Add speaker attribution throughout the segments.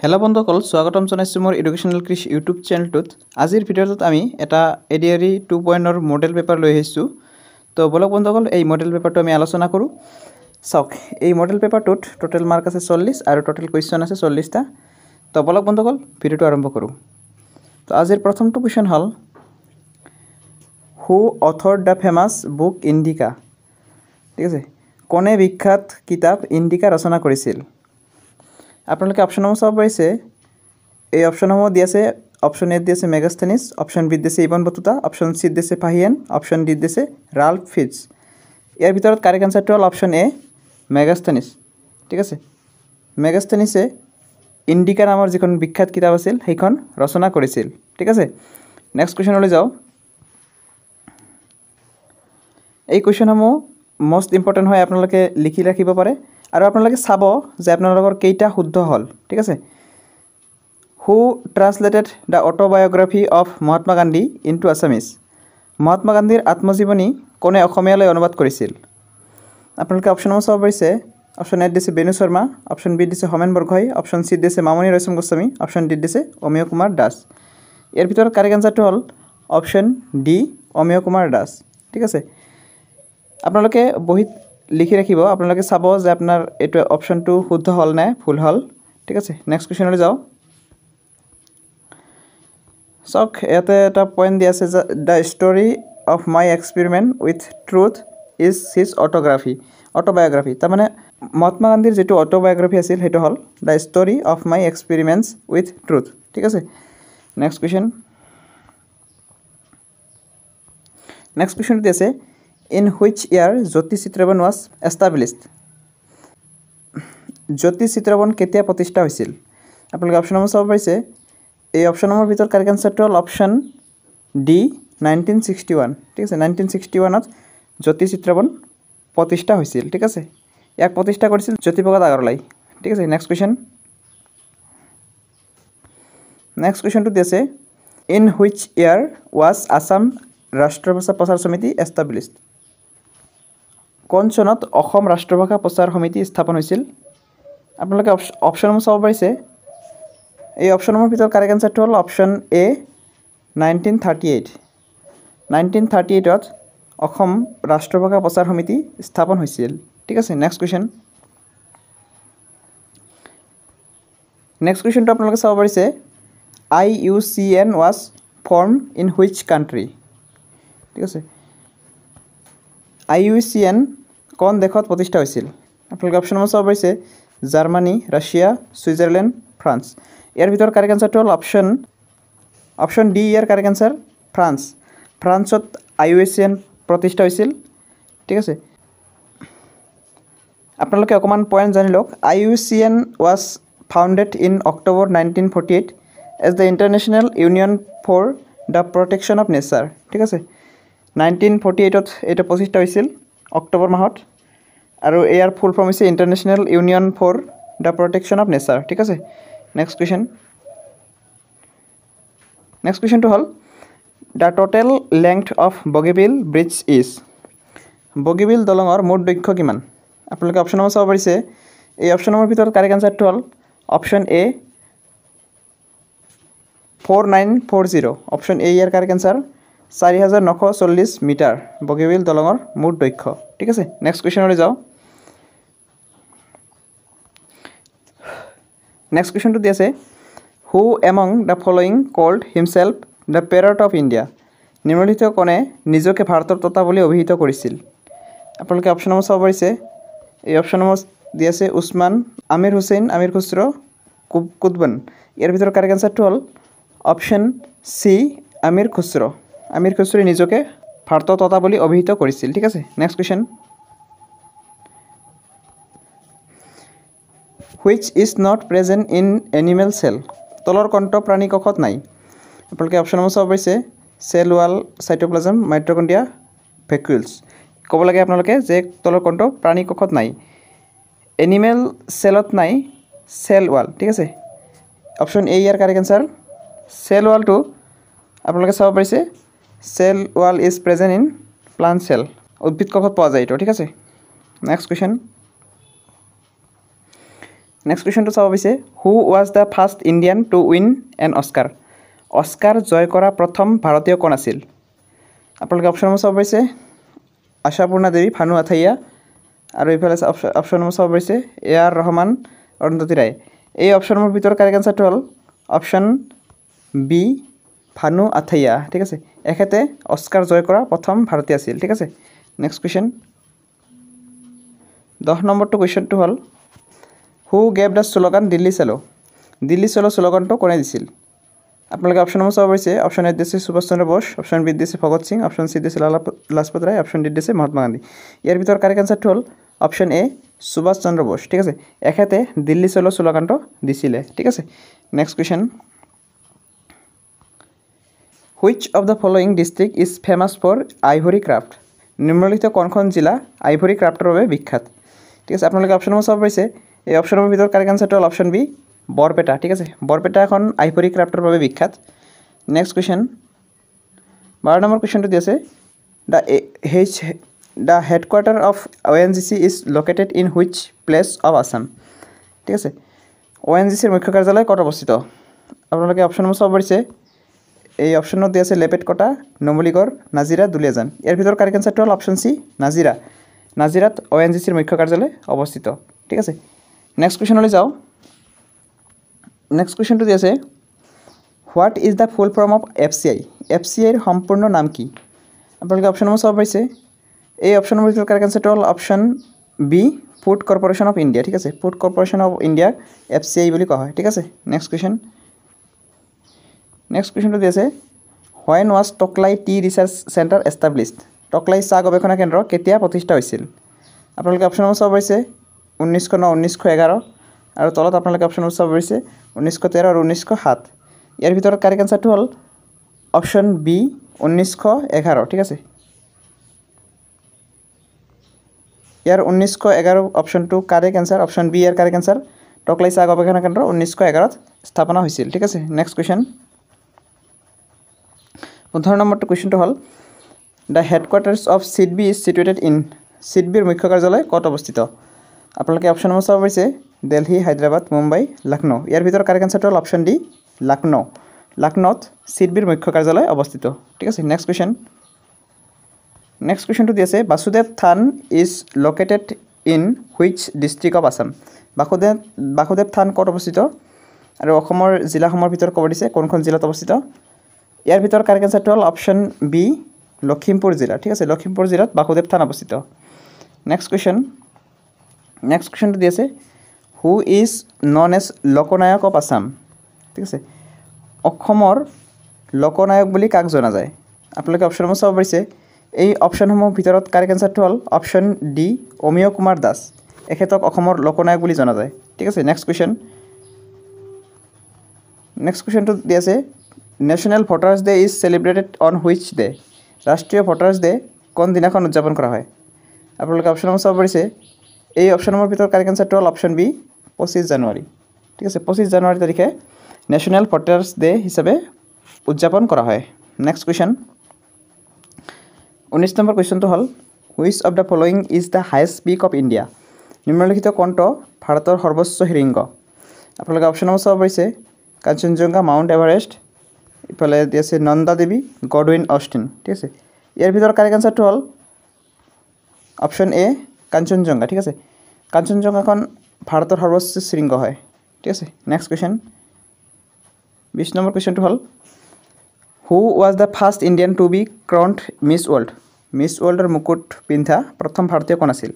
Speaker 1: Hello' বন্ধুসকল, স্বাগতম জনাইছোঁ মোৰ এডুকেশ্যনেল কৃষি ইউটিউব চেনেলটোত। আজিৰ ভিডিঅ'টোত আমি এটা এডিআৰই 2.0 মডেল পেপাৰ লৈ আহিছোঁ। তো বলক বন্ধুসকল, এই মডেল পেপাৰটো আমি আলোচনা কৰোঁ। চাওক, এই মডেল পেপাৰটোত টোটেল মাৰ্ক আছে 40 আৰু টোটেল কুৱেশ্যন আছে 40টা। তো বলক বন্ধুসকল, ভিডিঅ'টো আৰম্ভ কৰোঁ। তো আজিৰ প্ৰথমটো কুৱেশ্যন হ'ল, who authored the famous book Indica. ঠিক আছে, কোনে বিখ্যাত কিতাপ ইণ্ডিকা ৰচনা কৰিছিল? আপোনালোকে অপশ্যনসমূহ চাব পাৰিছে। এই অপশ্যনসমূহ দি আছে, অপশ্যন এত দি আছে মেগাস্থেনিছ, অপশ্যন বিত দিছে ইবন বটুতা, অপশ্যন চিত দিছে ফাহিয়েন, অপশ্যন ডিত দিছে ৰাল্ফ ফিটজ। ইয়াৰ ভিতৰত কাৰেক্ট এনচাৰটো হ'ল অপশ্যন এ, মেগাস্থেনিছ। ঠিক আছে, মেগাস্থেনিছে ইণ্ডিকা নামৰ যিখন বিখ্যাত কিতাপ আছিল সেইখন ৰচনা কৰিছিল। ঠিক আছে, নেক্সট কুৱেশ্যনলৈ যাওঁ। এই কুৱেশ্যনসমূহ মষ্ট ইম্পৰ্টেণ্ট হয়, আপোনালোকে লিখি ৰাখিব পাৰে আৰু আপোনালোকে চাব যে আপোনালোকৰ কেইটা শুদ্ধ হ'ল। ঠিক আছে, who translated the autobiography of Mahatma Gandhi into Assamese. Mahatma গান্ধীৰ আত্মজীৱনী কোনে অসমীয়ালৈ অনুবাদ কৰিছিল? আপোনালোকে অপশ্যনসমূহ চাব পাৰিছে। অপশ্যন এত দিছে বেনু শৰ্মা, অপশ্যন বিত দিছে হোমেন বৰগোহাঁই, অপশ্যন চিত দিছে মামণি ৰয়ছম গোস্বামী, অপশ্যন ডিত দিছে অমিয় কুমাৰ দাস। ইয়াৰ ভিতৰত কাৰেক্ট এনচাৰটো হ'ল অপশ্যন ডি, অমিয় কুমাৰ দাস। ঠিক আছে, আপোনালোকে বহীত লিখি ৰাখিব, আপোনালোকে চাব যে আপোনাৰ এইটো অপশ্যনটো শুদ্ধ হ'ল নে ভুল হ'ল। ঠিক আছে, নেক্সট কুৱেশ্যনলৈ যাওঁ। চাওক, ইয়াতে এটা পইণ্ট দিয়া আছে যে the story of my experiment with truth is his autobiography. তাৰমানে মহাত্মা গান্ধীৰ যিটো অট'বায়োগ্ৰাফি আছিল সেইটো হ'ল the story of my experiments with truth. ঠিক আছে, নেক্সট কুৱেশ্যনটো দি আছে, in which year Jyoti Chitraban was established. Jyoti Chitraban কেতিয়া প্ৰতিষ্ঠা হৈছিল? আপোনালোকে অপশ্যনসমূহ চাব পাৰিছে। এই অপশ্যনসমূহৰ ভিতৰত কাৰেক্ট এনচাৰটো হ'ল অপশ্যন ডি, 1961। ঠিক আছে, 1961ত জ্যোতি চিত্ৰবন প্ৰতিষ্ঠা হৈছিল। ঠিক আছে, ইয়াক প্ৰতিষ্ঠা কৰিছিল জ্যোতিপ্ৰসাদ আগৰৱালাই। ঠিক আছে, নেক্সট কুৱেশ্যনটো দি আছে, in which year was Assam Rashtrabhasha Prachar Samiti established. কোন চনত অসম ৰাষ্ট্ৰভাষা প্ৰচাৰ সমিতি স্থাপন হৈছিল? আপোনালোকে অপশ্যনসমূহ চাব পাৰিছে। এই অপশ্যনসমূহৰ ভিতৰত কাৰেক্ট এনচাৰটো হ'ল অপশ্যন এ, 1938। 1938ত অসম ৰাষ্ট্ৰভাষা প্ৰচাৰ সমিতি স্থাপন হৈছিল। ঠিক আছে, নেক্সট কুৱেশ্যনটো আপোনালোকে চাব পাৰিছে। IUCN was form in which country. ঠিক আছে, IUCN কোন দেশত প্ৰতিষ্ঠা হৈছিল? আপোনালোকে অপশ্যনসমূহ চাব পাৰিছে। Germany, Russia, Switzerland, France. ইয়াৰ ভিতৰত কাৰেক্ট এনচাৰটো হ'ল অপশ্যন ডি, ইয়াৰ কাৰেক্ট এনচাৰ ফ্ৰান্স। ফ্ৰান্সত IUCN প্ৰতিষ্ঠা হৈছিল। ঠিক আছে, আপোনালোকে অকণমান পইণ্ট জানি লওক। IUCN was founded in October 1948 as the international union for the protection of nature. ঠিক আছে, 1948ত এইটো প্ৰতিষ্ঠা হৈছিল অক্টোবৰ মাহত, আৰু ইয়াৰ ফুল ফৰ্ম হৈছে international union for the protection of nature. ঠিক আছে, নেক্সট কুৱেশ্যনটো হ'ল, the total length of Bogibeel bridge is. Bogibeel দলঙৰ মুঠ দৈৰ্ঘ্য কিমান? আপোনালোকে অপশ্যনসমূহ চাব পাৰিছে। এই অপশ্যনসমূহৰ ভিতৰত কাৰেক্ট এনচাৰটো হ'ল অপশ্যন এ, 4940। অপশ্যন এ ইয়াৰ কাৰেক্ট এনচাৰ 4940 মিটাৰ বগীবিল দলঙৰ মুঠ দৈৰ্ঘ্য। ঠিক আছে, নেক্সট কুৱেশ্যনলৈ যাওঁ। নেক্সট কুৱেশ্যনটো দি আছে, who among the following called himself the parrot of India. নিম্নলিখিত কোনে নিজকে ভাৰতৰ ততা বুলি অভিহিত কৰিছিল? আপোনালোকে অপশ্যনসমূহ চাব পাৰিছে। এই অপশ্যনসমূহ দি আছে উছমান, আমিৰ হুছেইন, আমিৰ খুছৰ, কুতুবন। ইয়াৰ ভিতৰত কাৰেক্ট এনচাৰটো হ'ল অপশ্যন চি, আমিৰ খুছৰ। আমিৰ খুছৰই নিজকে ভাৰতৰ ততা বুলি অভিহিত কৰিছিল। ঠিক আছে, next question, which is not present in animal cell. তলৰ কণ্ঠ প্ৰাণী কোষত নাই। আপোনালোকে অপশ্যনসমূহ চাব পাৰিছে। Cell wall, cytoplasm, mitochondria, vacuoles. ক'ব লাগে আপোনালোকে যে তলৰ কণ্ঠ প্ৰাণী কোষত নাই। এনিমেল চেলত নাই, চেল ৱাল। ঠিক আছে, অপশ্যন এ ইয়াৰ কাৰেক্ট এনচাৰ। চেল ৱালটো আপোনালোকে চাব পাৰিছে। Cell wall is present in plant cell. উদ্ভিদ কোষত পোৱা যায় এইটো। ঠিক আছে, নেক্সট কুৱেশ্যন, নেক্সট কুৱেশ্যনটো চাব বিচাৰিছে who was the first Indian to win an Oscar Oscar জয় কৰা প্ৰথম ভাৰতীয় কোন আছিল আপোনালোকে অপশ্যন নম্বৰ চাব পাৰিছে আশাপূৰ্ণা দেৱী ভানু আথাইয়া আৰু এইফালে অপশ্যন নম্বৰ চাব পাৰিছে এ আৰ ৰহমান অৰুন্ধতী ৰায় এই অপশ্যনৰ ভিতৰত কাৰেক্ট আনসাৰটো হ'ল অপশ্যন বি ভানু আথাইয়া ঠিক আছে এখেতে অস্কাৰ জয় কৰা প্ৰথম ভাৰতীয় আছিল ঠিক আছে নেক্সট কুৱেশ্যন 10 নম্বৰটো কুৱেশ্যনটো হ'ল who gave the slogan Delhi চলো শ্লোগানটো কোনে দিছিল আপোনালোকে অপশ্যন নম্বৰ চাব পাৰিছে অপশ্যন এ দিছে সুভাষ চন্দ্ৰ বোস অপশ্যন বি দিছে ভগত সিং অপশ্যন চি দিছে লালা লাজপত ৰায় অপশ্যন ডি দিছে মহাত্মা গান্ধী ইয়াৰ ভিতৰত কাৰেক্ট আনসাৰটো হ'ল অপশ্যন এ সুভাষ চন্দ্ৰ বোস ঠিক আছে এখেতে দিল্লী চলো শ্লোগানটো দিছিলে ঠিক আছে next question which of the following district is famous for ivory craft নিম্নলিখিত কোনখন জিলা আইভৰি ক্ৰাফ্টৰ বাবে বিখ্যাত ঠিক আছে আপোনালোকে অপশ্যন নম্বৰ চাব পাৰিছে এই অপশ্যনৰ ভিতৰত কাৰেক্ট আনসাৰটো হ'ল অপশ্যন বি বৰপেটা ঠিক আছে বৰপেটা এখন আইভৰি ক্ৰাফ্টৰ বাবে বিখ্যাত নেক্সট কুৱেশ্যন 12 নম্বৰ কুৱেশ্যনটো দি আছে the headquarter of ONGC is located in which place of Assam ঠিক আছে ONGCৰ মুখ্য কাৰ্যালয় ক'ত অৱস্থিত আপোনালোকে অপশ্যন নম্বৰ চাব পাৰিছে এই অপশ্যনত দি আছে লেপেটকটা নুমলীগড় নাজিৰা দুলিয়াজান ইয়াৰ ভিতৰত কাৰেক্ট আনসাৰটো হ'ল অপশ্যন চি নাজিৰাত ONGCৰ মুখ্য কাৰ্যালয় অৱস্থিত ঠিক আছে নেক্সট কুৱেশ্যনলৈ যাওঁ নেক্সট কুৱেশ্যনটো দি আছে what is the full form of FCIৰ সম্পূৰ্ণ নাম কি আপোনালোকে অপশ্যন নম্বৰ চাব পাৰিছে এই অপশ্যনৰ ভিতৰত কাৰেক্ট আনসাৰটো হ'ল option B food corporation of India ঠিক আছে ফুড কৰ্পোৰেশ্যন অফ ইণ্ডিয়াক FCI বুলি কোৱা হয় ঠিক আছে নেক্সট কুৱেশ্যনটো দি আছে when was Tocklai T research centre established Tocklai চাহ গৱেষণা কেন্দ্ৰ কেতিয়া প্ৰতিষ্ঠা হৈছিল আপোনালোকে অপশ্যন নম্বৰ চাব পাৰিছে 1909 1911 আৰু তলত আপোনালোকে অপশ্যন নম্বৰ চাব পাৰিছে 1913 আৰু 1907 ইয়াৰ ভিতৰত কাৰেক্ট আনসাৰটো হ'ল অপশ্যন বি 1911 ঠিক আছে ইয়াৰ 1911 অপশ্যনটো কাৰেক্ট আনসাৰ অপশ্যন বি ইয়াৰ কাৰেক্ট আনসাৰ টকলাই চাহ গৱেষণা কেন্দ্ৰ 1911 স্থাপনা হৈছিল ঠিক আছে নেক্সট কুৱেশ্যন 15 নম্বৰটো কুৱেশ্যনটো হ'ল the headquarters of SIDBI is situated in সিডবিৰ মুখ্য কাৰ্যালয় ক'ত অৱস্থিত আপোনালোকে অপশ্যন নম্বৰ চাব পাৰিছে দিল্লী হায়দৰাবাদ মুম্বাই লক্ষ্ণৌ ইয়াৰ ভিতৰত কাৰেক্ট আনসাৰটো হ'ল অপশ্যন ডি লক্ষ্ণৌত সিডবিৰ মুখ্য কাৰ্যালয় অৱস্থিত ঠিক আছে নেক্সট কুৱেশ্যনটো দি আছে Basudev Than is located in which district of Assam Basudev Than ক'ত অৱস্থিত আৰু অসমৰ জিলাসমূহৰ ভিতৰত ক'ব দিছে কোনখন জিলাত অৱস্থিত ইয়াৰ ভিতৰত কাৰেক্ট আনসাৰটো হ'ল অপশ্যন বি লখিমপুৰ জিলা ঠিক আছে লখিমপুৰ জিলাত বাসুদেৱ থান অৱস্থিত নেক্সট কুৱেশ্যনটো দি আছে who is known as Loknayak of Assam ঠিক আছে অসমৰ লোকনায়ক বুলি কাক জনা যায় আপোনালোকে অপশ্যন নম্বৰ চাব পাৰিছে এই অপশ্যনসমূহৰ ভিতৰত কাৰেক্ট আনসাৰটো হ'ল অপশ্যন ডি অমিয় কুমাৰ দাস এখেতক অসমৰ লোকনায়ক বুলি জনা যায় ঠিক আছে নেক্সট কুৱেশ্যনটো দি আছে national voters day is celebrated on which day ৰাষ্ট্ৰীয় ভোটাৰ্ছ ডে কোন দিনাখন উদযাপন কৰা হয় আপোনালোকে অপশ্যন নম্বৰ চাব পাৰিছে এই অপশ্যনৰ ভিতৰত কাৰেক্ট আনসাৰটো হ'ল অপশ্যন বি 25 জানুৱাৰী ঠিক আছে 25 জানুৱাৰী তাৰিখে নেশ্যনেল ভোটাৰ্ছ ডে হিচাপে উদযাপন কৰা হয় নেক্সট কুৱেশ্যন 19 নম্বৰ কুৱেশ্যনটো হ'ল which of the following is the highest peak of India নিম্নলিখিত কোনটো ভাৰতৰ সৰ্বোচ্চ শৃংগ আপোনালোকে অপশ্যন নম্বৰ চাব পাৰিছে কাঞ্চনজংঘা মাউণ্ট এভাৰেষ্ট ইফালে দি আছে নন্দা দেৱী গডউইন অষ্টিন ঠিক আছে ইয়াৰ ভিতৰত কাৰেক্ট আনসাৰটো হ'ল অপশ্যন এ কাঞ্চনজংঘা ঠিক আছে কাঞ্চনজংঘাখন ভাৰতৰ সৰ্বোচ্চ শৃংগ হয় ঠিক আছে নেক্সট কুৱেশ্যন 20 নম্বৰ কুৱেশ্যনটো হ'ল who was the first Indian to be crowned Miss ৱৰ্ল্ডৰ মুকুট পিন্ধা প্ৰথম ভাৰতীয় কোন আছিল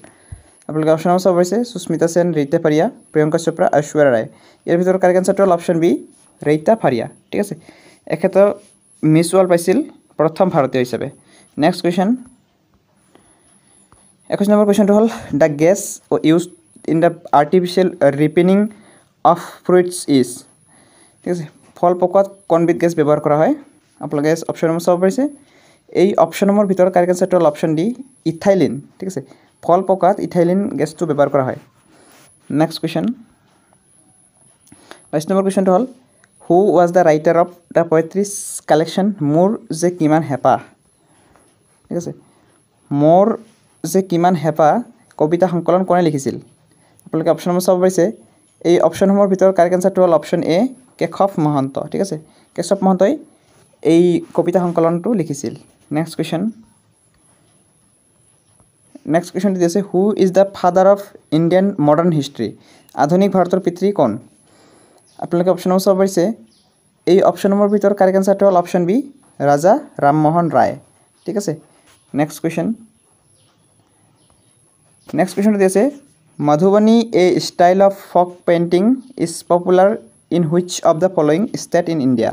Speaker 1: আপোনালোকে অপশ্যন নম্বৰ চাব পাৰিছে সুস্মিতা সেন ৰীতা ফাৰিয়া প্ৰিয়ংকা চোপ্ৰা ঐশ্বৰ্যা ৰায় ইয়াৰ ভিতৰত কাৰেক্ট আনসাৰটো হ'ল অপশ্যন বি ৰীতা ফাৰিয়া ঠিক আছে এখেতে মিছ ৱৰ্ল্ড পাইছিল প্ৰথম ভাৰতীয় হিচাপে নেক্সট কুৱেশ্যন 21 নম্বৰ কুৱেশ্যনটো হ'ল the gas use in the artificial ripening of fruits is ঠিক আছে ফল পকোৱাত কোনবিধ গেছ ব্যৱহাৰ কৰা হয় আপোনালোকে অপশ্যন নম্বৰ চাব পাৰিছে এই অপশ্যনসমূহৰ ভিতৰত কাৰেক্ট আনসাৰটো হ'ল অপশ্যন ডি ইথাইলিন ঠিক আছে ফল পকাত ইথাইলিন গেছটো ব্যৱহাৰ কৰা হয় নেক্সট কুৱেশ্যন 22 নম্বৰ কুৱেশ্যনটো হ'ল who was the writer of the poetry collection মোৰ যে কিমান হেঁপাহ ঠিক আছে মোৰ যে কিমান হেঁপাহ কবিতা সংকলন কোনে লিখিছিল আপোনালোকে অপশ্যন নম্বৰ চাব পাৰিছে এই অপশ্যনসমূহৰ ভিতৰত কাৰেক্ট এনচাৰটো হ'ল অপশ্যন এ কেশৱ মহন্ত ঠিক আছে কেশৱ মহন্তই এই কবিতা সংকলনটো লিখিছিল নেক্সট কুৱেশ্যনটো দিছে who is the father of Indian modern history আধুনিক ভাৰতৰ পিতৃ কোন আপোনালোকে অপশ্যনসমূহ চাব পাৰিছে এই অপশ্যনসমূহৰ ভিতৰত কাৰেক্ট এনচাৰটো হ'ল অপশ্যন বি ৰাজা ৰামমোহন ৰায় ঠিক আছে নেক্সট কুৱেশ্যনটো দিছে Madhubani a style of folk painting is popular in which of the following state in India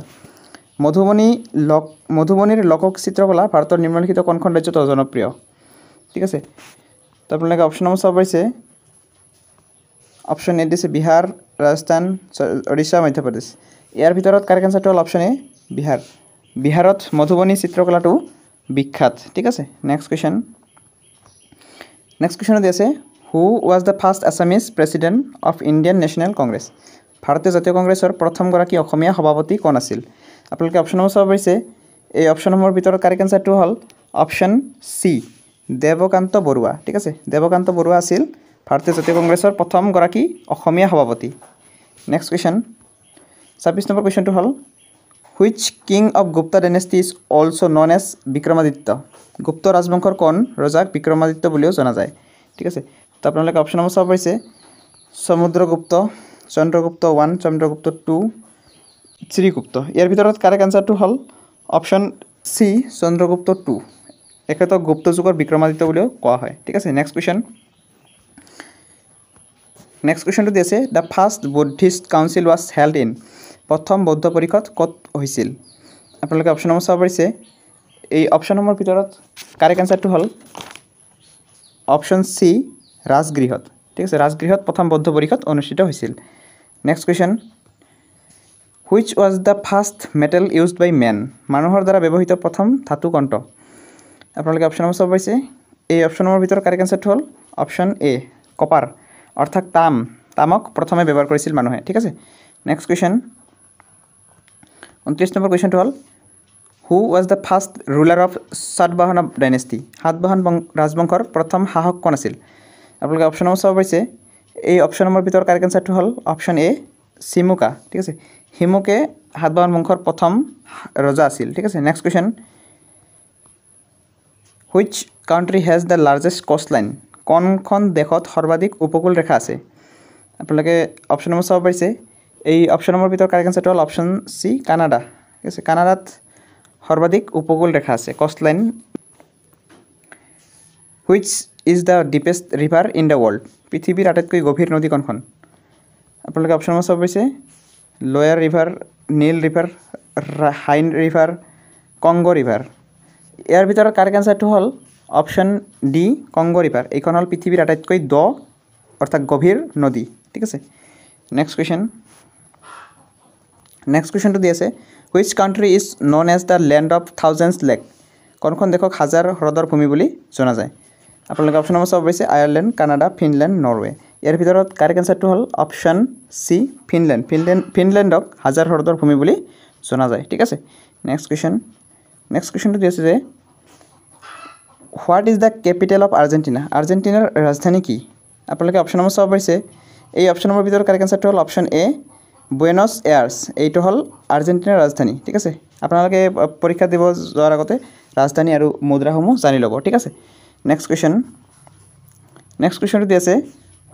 Speaker 1: মধুবনীৰ লোকক চিত্ৰকলা ভাৰতৰ নিম্নলিখিত কোনখন ৰাজ্যত জনপ্ৰিয় ঠিক আছে তো আপোনালোকে অপশ্যনসমূহ চাব পাৰিছে অপশ্যন এ দিছে বিহাৰ ৰাজস্থান ওড়িশা মধ্যপ্ৰদেশ ইয়াৰ ভিতৰত কাৰেক্ট এনচাৰটো হ'ল অপশ্যন এ বিহাৰত মধুবনী চিত্ৰকলাটো বিখ্যাত ঠিক আছে নেক্সট কুৱেশ্যন আছে হু was the first Assamese president of Indian national Congress ভাৰতীয় জাতীয় কংগ্ৰেছৰ প্ৰথমগৰাকী অসমীয়া সভাপতি কোন আছিল আপোনালোকে অপশ্যনসমূহ চাব পাৰিছে এই অপশ্যনসমূহৰ ভিতৰত কাৰেক্ট এনচাৰটো হ'ল অপশ্যন চি দেৱকান্ত বৰুৱা ঠিক আছে দেৱকান্ত বৰুৱা আছিল ভাৰতীয় জাতীয় কংগ্ৰেছৰ প্ৰথমগৰাকী অসমীয়া সভাপতি নেক্সট কুৱেশ্যন 26 নম্বৰ কুৱেশ্যনটো হ'ল which king of Gupta dynasty is also' known as Vikramaditya Gupta ৰাজবংশৰ কোন ৰজাক বিক্ৰমাদিত্য বুলিও জনা যায় ঠিক আছে তো আপোনালোকে অপশ্যনসমূহ চাব পাৰিছে সমুদ্ৰগুপ্ত চন্দ্ৰগুপ্ত 1 চন্দ্ৰগুপ্ত 2 শ্ৰীগুপ্ত ইয়াৰ ভিতৰত কাৰেক্ট এনচাৰটো হ'ল অপশ্যন চি চন্দ্ৰগুপ্ত 2 এখেতক গুপ্ত যুগৰ বিক্ৰমাদিত্য বুলিও কোৱা হয় ঠিক আছে নেক্সট কুৱেশ্যনটো দিছে the first Buddhist council was held in প্ৰথম বৌদ্ধ পৰিষদ ক'ত হৈছিল আপোনালোকে অপশ্যনসমূহ চাব পাৰিছে এই অপশ্যনসমূহৰ ভিতৰত কাৰেক্ট এনচাৰটো হ'ল অপশ্যন চি ৰাজগৃহত ঠিক আছে ৰাজগৃহত প্ৰথম বৌদ্ধ পৰিষদ অনুষ্ঠিত হৈছিল next question which was the first metal used by men মানুহৰ দ্বাৰা ব্যৱহৃত প্ৰথম ধাতু কণ্ঠ আপোনালোকে অপশ্যনসমূহ চাব পাৰিছে এই অপশ্যনসমূহৰ ভিতৰত কাৰেক্ট এনচাৰটো হ'ল অপশ্যন এ কপাৰ অৰ্থাৎ তামক প্ৰথমে ব্যৱহাৰ কৰিছিল মানুহে ঠিক আছে নেক্সট কুৱেশ্যন 29 নম্বৰ কুৱেশ্যনটো হ'ল who was the first ruler of Satavahana dynasty Satavahana ৰাজবংশৰ প্ৰথম শাসক কোন আছিল আপোনালোকে অপশ্যনসমূহ চাব পাৰিছে এই অপশ্যনসমূহৰ ভিতৰত কাৰেক্ট এনচাৰটো হ'ল অপশ্যন এ চিমুকা ঠিক আছে হিমুকে সাতবাহন বংশৰ প্ৰথম ৰজা আছিল ঠিক আছে next question which country has the largest coastline কোনখন দেশত সৰ্বাধিক উপকূল ৰেখা আছে আপোনালোকে অপশ্যনসমূহ চাব পাৰিছে এই অপশ্যনসমূহৰ ভিতৰত কাৰেক্ট এনচাৰটো হ'ল অপশ্যন চি কানাডা ঠিক আছে কানাডাত সৰ্বাধিক উপকূল ৰেখা আছে coast line which is the deepest river in the world পৃথিৱীৰ আটাইতকৈ গভীৰ নদী কোনখন আপোনালোকে অপশ্যনসমূহ চাব পাৰিছে Loire river Nile river Rhine river Congo river ইয়াৰ ভিতৰত কাৰেক্ট এনচাৰটো হ'ল অপশ্যন ডি কংগো ৰিভাৰ এইখন হ'ল পৃথিৱীৰ আটাইতকৈ দ অৰ্থাৎ গভীৰ নদী ঠিক আছে নেক্সট কুৱেশ্যনটো দি আছে which country is known as the land of thousands lake কোনখন দেশক হাজাৰ হ্ৰদৰ ভূমি বুলি জনা যায় আপোনালোকে অপশ্যনসমূহ চাব পাৰিছে আয়াৰলেণ্ড কানাডা ফিনলেণ্ড নৰৱে ইয়াৰ ভিতৰত কাৰেক্ট এনচাৰটো হ'ল অপশ্যন চি ফিনলেণ্ডক হাজাৰ হ্ৰদৰ ভূমি বুলি জনা যায় ঠিক আছে নেক্সট কুৱেশ্যনটো দি আছে যে what is the capital of Argentina আৰ্জেণ্টিনাৰ ৰাজধানী কি আপোনালোকে অপশ্যনসমূহ চাব পাৰিছে এই অপশ্যনসমূহৰ ভিতৰত কাৰেক্ট এনচাৰটো হ'ল অপশ্যন এ বুয়েনছ এয়াৰ্ছ এইটো হ'ল আৰ্জেণ্টিনাৰ ৰাজধানী ঠিক আছে আপোনালোকে পৰীক্ষা দিব যোৱাৰ আগতে ৰাজধানী আৰু মুদ্ৰাসমূহ জানি ল'ব ঠিক আছে নেক্সট কুৱেশ্যনটো দি আছে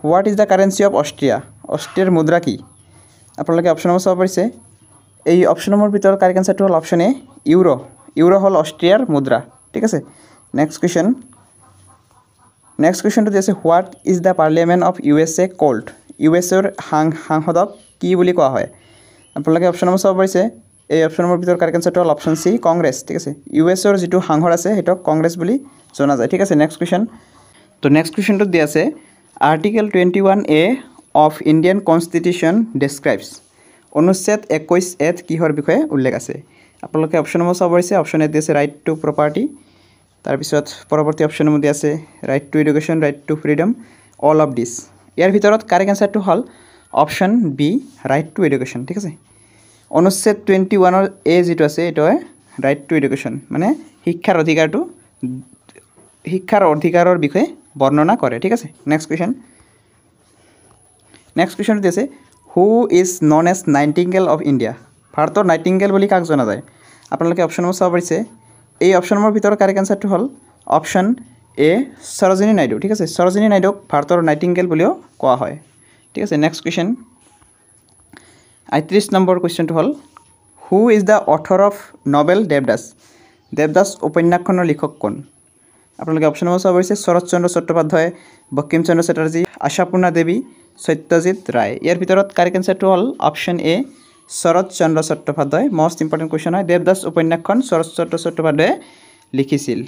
Speaker 1: what is the currency of অষ্ট্ৰিয়াৰ মুদ্ৰা কি আপোনালোকে অপশ্যনসমূহ চাব পাৰিছে এই অপশ্যনসমূহৰ ভিতৰত কাৰেক্ট এনচাৰটো হ'ল অপশ্যন এ ইউৰো হ'ল অষ্ট্ৰিয়াৰ মুদ্ৰা ঠিক আছে নেক্সট কুৱেশ্যনটো দি আছে what is the parliament of USA called USAৰ সাংসদক কি বুলি কোৱা হয় আপোনালোকে অপশ্যনসমূহ চাব পাৰিছে এই অপশ্যনসমূহৰ ভিতৰত কাৰেক্ট এনচাৰটো হ'ল অপশ্যন চি কংগ্ৰেছ ঠিক আছে USAৰ যিটো সাংসদ আছে সেইটোক কংগ্ৰেছ বুলি জনা যায় ঠিক আছে নেক্সট কুৱেশ্যনটোত দি আছে article 21A of Indian constitution describes অনুচ্ছেদ 21A কিহৰ বিষয়ে উল্লেখ আছে আপোনালোকে অপশ্যনসমূহ চাব পাৰিছে অপশ্যন এ দি আছে ৰাইট টু প্ৰপাৰ্টি তাৰপিছত পৰৱৰ্তী অপশ্যনসমূহ দি আছে right to education right to freedom all of this ইয়াৰ ভিতৰত কাৰেক্ট এনচাৰটো হ'ল option B right to education ঠিক আছে অনুচ্ছেদ 21ৰ এ যিটো আছে এইটো হয় ৰাইট টু এডুকেশ্যন মানে শিক্ষাৰ অধিকাৰৰ বিষয়ে বৰ্ণনা কৰে ঠিক আছে নেক্সট কুৱেশ্যনটো দি আছে who is known as nightingale of India ভাৰতৰ নাইটিংগেল বুলি কাক জনা যায় আপোনালোকে অপশ্যনসমূহ চাব পাৰিছে এই অপশ্যনসমূহৰ ভিতৰত কাৰেক্ট এনচাৰটো হ'ল অপশ্যন এ সৰোজিনী নাইডু ঠিক আছে সৰোজিনী নাইডুক ভাৰতৰ নাইটিংগেল বুলিও কোৱা হয় ঠিক আছে নেক্সট কুৱেশ্যন ৩৮ নম্বৰ কুৱেশ্যনটো হ'ল who is the author of novel Devdas উপন্যাসখনৰ লিখক কোন আপোনালোকে অপশ্যনসমূহ চাব পাৰিছে শৰৎচন্দ্ৰ চট্টোপাধ্যায় বঙ্কিমচন্দ্ৰ চেটাৰ্জী আশাপূৰ্ণা দেৱী সত্যজিৎ ৰায় ইয়াৰ ভিতৰত কাৰেক্ট এনচাৰটো হ'ল option A Saratchandra Chattopadhyay most important question হয় দেৱদাস উপন্যাসখন শৰৎচন্দ্ৰ চট্টোপাধ্যায়ে লিখিছিল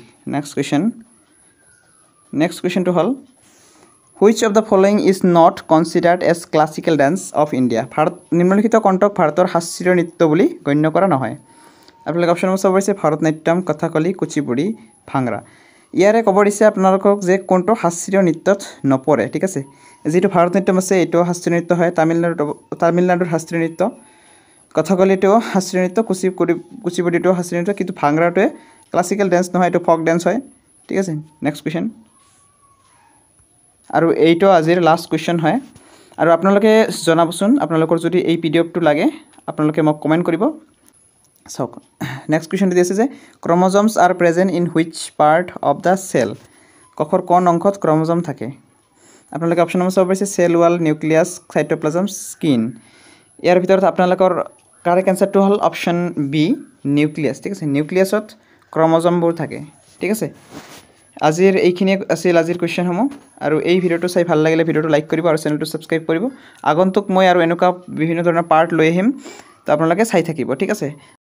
Speaker 1: নেক্সট কুৱেশ্যনটো হ'ল which of the following is not considered as classical dance of India নিম্নলিখিত কণ্ঠক ভাৰতৰ শাস্ত্ৰীয় নৃত্য বুলি গণ্য কৰা নহয় আপোনালোকে অপশ্যনসমূহ চাব পাৰিছে ভাৰতনাট্যম কথাকলি কুচিপুড়ি ভাংৰা ইয়াৰে ক'ব দিছে আপোনালোকক যে কোনটো শাস্ত্ৰীয় নৃত্যত নপৰে ঠিক আছে যিটো ভাৰতনাট্যম আছে এইটো শাস্ত্ৰীয় নৃত্য হয় তামিলনাডুৰ শাস্ত্ৰীয় নৃত্য কথাকলিটো শাস্ত্ৰীয় নৃত্য কুচিপুড়িটো শাস্ত্ৰীয় নৃত্য কিন্তু ভাংৰাটোৱে ক্লাছিকেল ডেন্স নহয় এইটো ফক ডেন্স হয় ঠিক আছে নেক্সট কুৱেশ্যন আৰু এইটো আজিৰ লাষ্ট কুৱেশ্যন হয় আৰু আপোনালোকে জনাবচোন আপোনালোকৰ যদি এই পিডিএফটো লাগে আপোনালোকে মোক কমেণ্ট কৰিব চাওক নেক্সট কুৱেশ্যনটো দি আছে যে chromosomes are present in which part of the cell কখৰ কোন অংশত ক্ৰম'জম থাকে আপোনালোকে অপশ্যনসমূহ চাব পাৰিছে cell wall nucleus cytoplasm skin ইয়াৰ ভিতৰত আপোনালোকৰ কাৰেক্ট এনচাৰটো হ'ল অপশ্যন বি নিউক্লিয়াছ ঠিক আছে নিউক্লিয়াছত ক্ৰম'জমবোৰ থাকে ঠিক আছে আজিৰ এইখিনি আছিল আজিৰ কুৱেশ্যনসমূহ আৰু এই ভিডিঅ'টো চাই ভাল লাগিলে ভিডিঅ'টো লাইক কৰিব আৰু চেনেলটো ছাবস্ক্ৰাইব কৰিব আগন্তুক মই আৰু এনেকুৱা বিভিন্ন ধৰণৰ পাৰ্ট লৈ আহিম তো আপোনালোকে চাই থাকিব ঠিক আছে